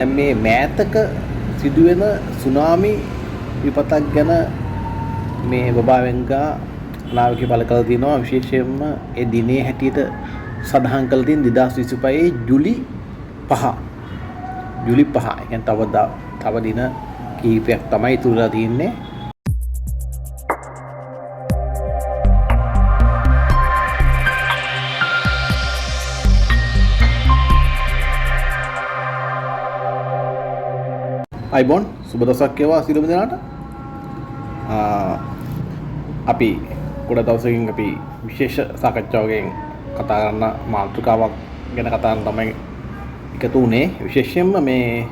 මේ මෑතක සිදුවෙන සුනාමි විපතක් ගැන මේ බබාවෙන්ගා අනාවකේ පළ කළ තියෙනවා. විශේෂයෙන්ම ඒ දිනේ හැටියට සඳහන් කළ තියෙන 2025 ජූලි 5. ජූලි 5. ඒ කියන්නේ තව දින කීපයක් තමයි ඉතුරුලා තියෙන්නේ. අයිබෝන් සුබ දවසක් වේවා සියලුම දෙනාට. අපි ගොඩ දවසකින් අපි විශේෂ සාකච්ඡාවකින් කතා කරන මාතෘකාවක් ගැන කතා කරන්න තමයි එකතු වුණේ. විශේෂයෙන්ම මේ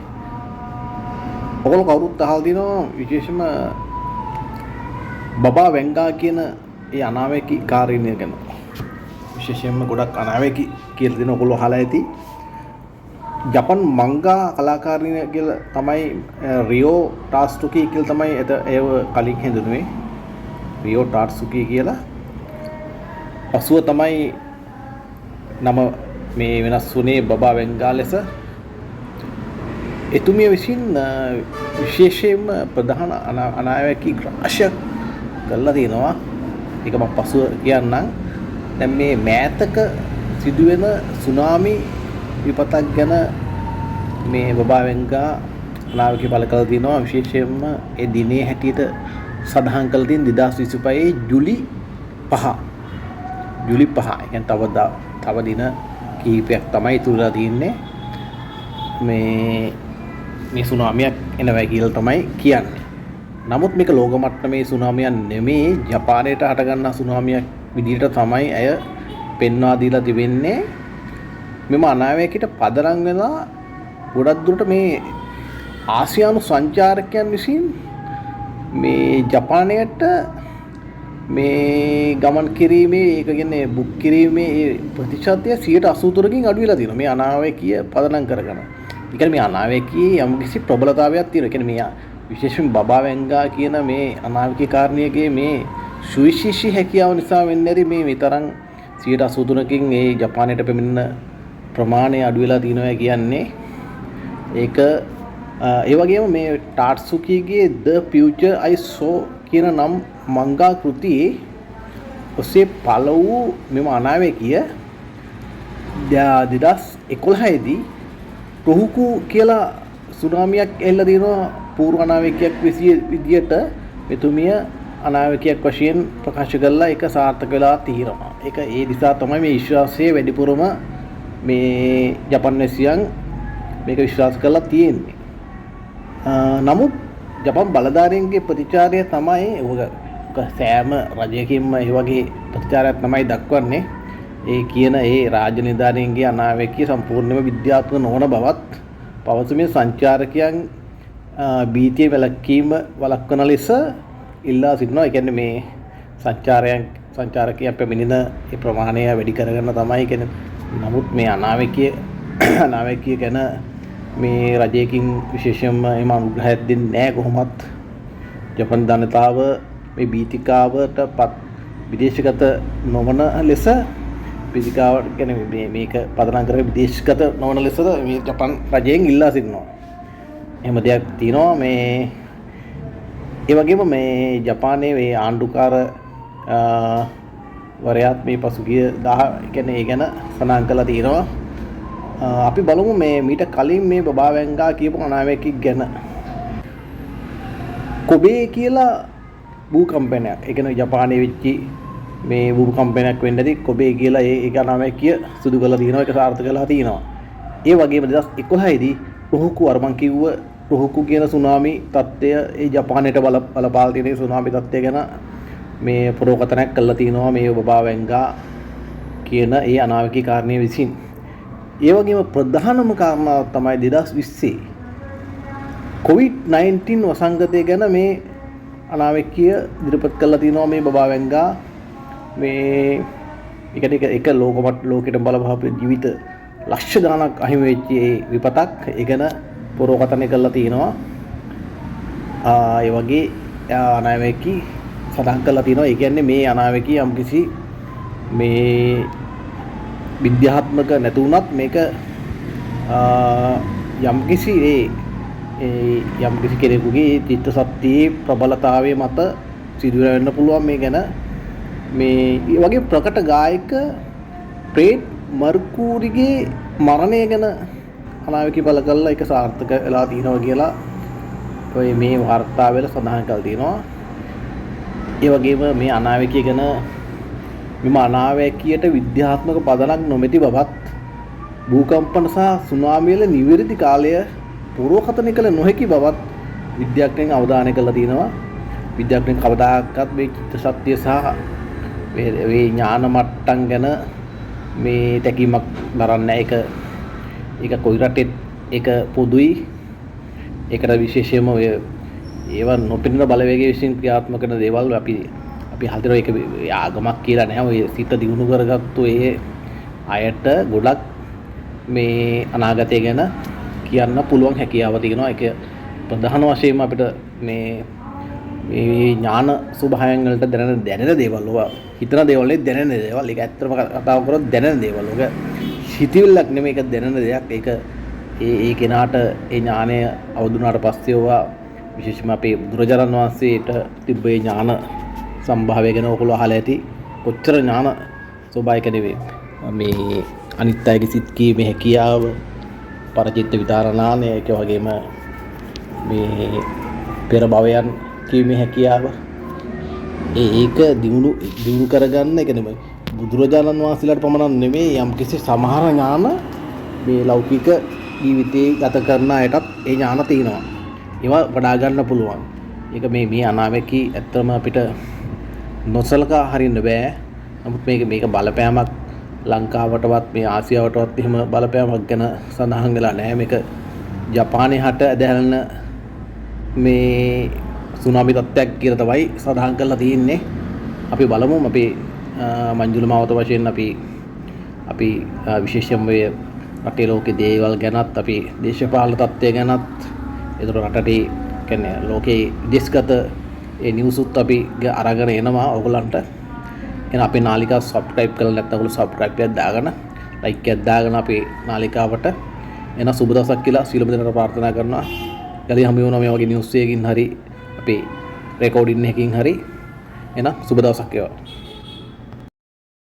ඔයගොල්ලෝ කවුරුත් අහලා දිනවා විශේෂයෙන්ම බබා වෙන්ගා කියන ඒ අනාවැකි කාර්යණිය ගැන. විශේෂයෙන්ම ගොඩක් අනාවැකි කියලා දෙන ඔයගොල්ලෝ අහලා ඇති. ජපන් මංගා කලාකාරිනිය කියලා තමයි රියෝ ටාට්සුකි කියලා තමයි ඒව කලින් හඳුන්වන්නේ. රියෝ ටාට්සුකි කියලා. පසුව තමයි නම මේ වෙනස් වුණේ බබා වෙන්ගා ලෙස. එතුමිය විසින් විශේෂයෙන්ම ප්‍රධාන අනාවැකි රාශියක් කරලා තියෙනවා. ඒක මම පසුව කියන්නම්. දැන් මේ මෑතක සිදුවෙන සුනාමි විපතක් ගැන මේ බබාවෙන්ගා අනාවකේ පළ කළ තියෙනවා. විශේෂයෙන්ම ඒ දිනේ හැටියට සඳහන් කළ තියෙන 2025 ජූලි 5. ජූලි 5. ඒ කියන්නේ තව දින කීපයක් තමයි ඉතුරුලා තියෙන්නේ. මේ සුනාමියක් එනවා කියලා තමයි කියන්නේ. නමුත් මේක ලෝක මට්ටමේ සුනාමියක් නෙමෙයි. ජපානයේ හටගන්නා සුනාමියක් විදිහට තමයි අය පෙන්වා දීලා තිබෙන්නේ. මෙම අනාවැකියට පදනම් වෙලා ගොඩක් දුරට මේ ආසියානු සංචාරකයන් විසින් මේ ජපානයට මේ ගමන් කිරීමේ ඒක කියන්නේ බුක් කිරීමේ ප්‍රතිශතය 83%කින් අඩු වෙලා තියෙනවා මේ අනාවැකිය පදනම් කරගෙන. ඒ කියන්නේ මේ අනාවැකියේ යම්කිසි ප්‍රබලතාවයක් තියෙනවා. ඒ කියන්නේ මේ විශේෂයෙන් බබා වෙන්ගා කියන මේ අනාවැකි කාරණියගේ මේ සුවිශේෂී හැකියාව නිසා වෙන්නේ නැති මේ විතරම් 83%කින් මේ ජපානයට පැමිණෙන ප්‍රමාණය අඩු වෙලා තියෙනවා කියන්නේ. ඒක ඒ වගේම මේ ටාට්සුකිගේ The Future I Saw කියන නම් මංගා කෘතියේ ඔස්සේ පළ වූ මෙම අනාවැකිය 2011 දී ටොහුකු කියලා සුනාමියක් එල්ල දිනවා. පූර්ව අනාවැකියක් විදියට මෙතුමිය අනාවැකියක් වශයෙන් ප්‍රකාශ කළා. ඒක සාර්ථක වෙලා තියෙනවා. ඒක ඒ නිසා තමයි මේ විශ්වාසය වැඩිපුරම මේ ජපන් වැසියන් මේක විශ්වාස කරලා තියෙන්නේ. නමුත් ජපන් බලධාරීන්ගේ ප්‍රතිචාරය තමයි සෑම රජයකින්ම මේ වගේ ප්‍රතිචාරයක් තමයි දක්වන්නේ. ඒ කියන ඒ රාජ්‍ය නිලධාරීන්ගේ අනාවැකිය සම්පූර්ණයෙන්ම විද්‍යාත්මක නොවන බවත් පවසමින් සංචාරකයන් බීතිය වළක්වන ලෙස ඉල්ලා සිටිනවා. ඒ කියන්නේ මේ සංචාරකයන් පැමිණෙන ඒ ප්‍රමාණය වැඩි කරගන්න තමයි කියන්නේ. නමුත් මේ අනාවැකිය ගැන මේ රජයකින් විශේෂයෙන්ම එම අනුග්‍රහයක් දෙන්නේ නැහැ කොහොමත්. ජපන් ජනතාව මේ බීතිකාවට විදේශගත නොවන ලෙස බීතිකාව කියන්නේ මේක පදනම් කරගෙන විදේශගත නොවන ලෙස මේ ජපන් රජයෙන් ඉල්ලා සිටිනවා. එහෙම දෙයක් තියෙනවා. මේ ඒ වගේම මේ ජපානයේ මේ ආණ්ඩුකාර වරයාත් මේ පසුගිය 10 කියන්නේ ඒ ගැන සඳහන් කරලා තියෙනවා. අපි බලමු මේ මීට කලින් මේ බබා වෙන්ගා කියපු අනාවැකි ගැන. කොබේ කියලා භූකම්පනයක්. ඒ කියන්නේ ජපානයේ වෙච්ච මේ භූකම්පනයක් වෙන්න ඇති කොබේ කියලා ඒ අනාවැකිය සිදු කරලා තියෙනවා. ඒක සාර්ථක කරලා තියෙනවා. ඒ වගේම 2011 දී ටොහුකු අර මං කිව්ව ටොහුකු කියන සුනාමි තත්ත්වය ඒ ජපානයට බලපාලා තියෙන සුනාමි තත්ත්වය ගැන මේ පුරෝකතනයක් කළා තියෙනවා මේ බබා වෙන්ගා කියන ඒ අනාවැකි කාරණිය විසින්. ඒ වගේම ප්‍රධානම කාරණාව තමයි 2020 COVID-19 වසංගතය ගැන මේ අනාවැකිය ඉදිරිපත් කළා තියෙනවා මේ බබා වෙන්ගා. මේ එක ලෝකෙට බලපහපු ජීවිත ලක්ෂ ගණනක් අහිමි වෙච්ච ඒ විපතක් ඒ ගැන පුරෝකතනය කළා තියෙනවා. ඒ වගේ අනාවැකි සඳහන් කරලා තියෙනවා. ඒ කියන්නේ මේ අනාවැකිය යම්කිසි මේ විද්‍යාත්මක නැති වුණත් මේක යම්කිසි යම්කිසි කෙනෙකුගේ චිත්තසත්තියේ ප්‍රබලතාවය මත සිදු වෙන්න පුළුවන් මේ ගැන මේ වගේ ප්‍රකට ගායක ප්‍රේට් මර්කූරිගේ මරණය ගැන අනාවැකි බල කරලා ඒක සාර්ථක වෙලා තියෙනවා කියලා ඔය මේ වාර්තාවල සඳහන් කරලා තියෙනවා. ඒ වගේම මේ අනාවැකිය ගැන මෙම අනාවැකියට විද්‍යාත්මක පදනක් නොමැති බවත් භූකම්පන සහ සුනාමි වල නිවැරදි කාලය පූර්වකථනය කළ නොහැකි බවත් විද්‍යාඥයන් අවධානය කරලා තියෙනවා. විද්‍යාඥයන් කවදාකවත් මේ චිත්තසත්‍ය සහ මේ ඥාන මට්ටම් ගැන මේ තැකීමක් දරන්නේ ඒක කොයි රටෙත් ඒක පොදුයි. ඒකට විශේෂයෙන්ම ඔය ඒව නොපෙනෙන බලවේගය විසින් ක්‍රියාත්මක කරන දේවල් අපි හතර ඒක ආගමක් කියලා නැහැ. ඔය සිත දිනු කරගත්තු ඒ අයට ගොඩක් මේ අනාගතය ගැන කියන්න පුළුවන් හැකියාව තියෙනවා. ඒක ප්‍රධාන වශයෙන්ම අපිට මේ ඥාන ස්වභාවයන් වලට දැනෙන දේවල් ඔය හිතන දේවල් නේ දැනෙන දේවල්. ඒක ඇත්තටම කතාව කරොත් දැනෙන දේවල්. ඔක හිතවිල්ලක් නෙමෙයි, ඒක දැනෙන දෙයක්. ඒක ඒ කෙනාට ඒ ඥානය අවදුනාට පස්සේ ඔවා විශේෂයෙන්ම අපේ බුදුරජාණන් වහන්සේට තිබ්බ ඒ ඥාන සම්භාවය ගැන ඔයගොල්ලෝ අහලා ඇති. කොච්චර ඥාන ස්වභාවික නෙවෙයි මේ අනිත් අයගේ සිත් කීමේ හැකියාව, පරචිත්ත විතරණානය, ඒක වගේම මේ පෙර භවයන් කීමේ හැකියාව ඒක දිනු කරගන්න එක නෙමෙයි. බුදුරජාණන් වහන්සේලාට පමණක් නෙමෙයි යම් කිසි සමහර ඥාන මේ ලෞකික ජීවිතේ ගත කරන අයටත් ඒ ඥාන තියෙනවා. ඒවා වඩා ගන්න පුළුවන්. ඒක මේ අනාවැකි ඇත්තම අපිට නොසලකා හරින්න බෑ. නමුත් මේක බලපෑමක් ලංකාවටවත් මේ ආසියාවටවත් එහෙම බලපෑමක් ගැන සඳහන් වෙලා නැහැ. මේක ජපානයේ හට ඇදහැරෙන මේ සුනාමි තත්ත්වයක් කියලා තමයි සඳහන් කරලා තියෙන්නේ. අපි බලමු අපේ මංජුල මාවත වශයෙන් අපි විශේෂයෙන්ම මේ රටේ ලෝකේ දේවල් ගැනත් අපි දේශපාලන තත්ත්වය ගැනත් ඒතර රටේ කියන්නේ ලෝකේ විදේශගත ඒ නිවුස් උත් අපි අරගෙන එනවා ඔයගලන්ට. එහෙනම් අපේ නාලිකාව සබ්ස්ක්‍රයිබ් කරලා නැත්නම් ඔයගොල්ලෝ සබ්ස්ක්‍රයිබ් එකක් දාගෙන ලයික් එකක් දාගෙන අපේ නාලිකාවට එන සුබ දවසක් කියලා සියලුම දෙනාට ප්‍රාර්ථනා කරනවා. යලි හමු වෙනවා මේ වගේ නිවුස් එකකින් හරි අපේ රෙකෝඩින් එකකින් හරි. එහෙනම් සුබ දවසක් වේවා.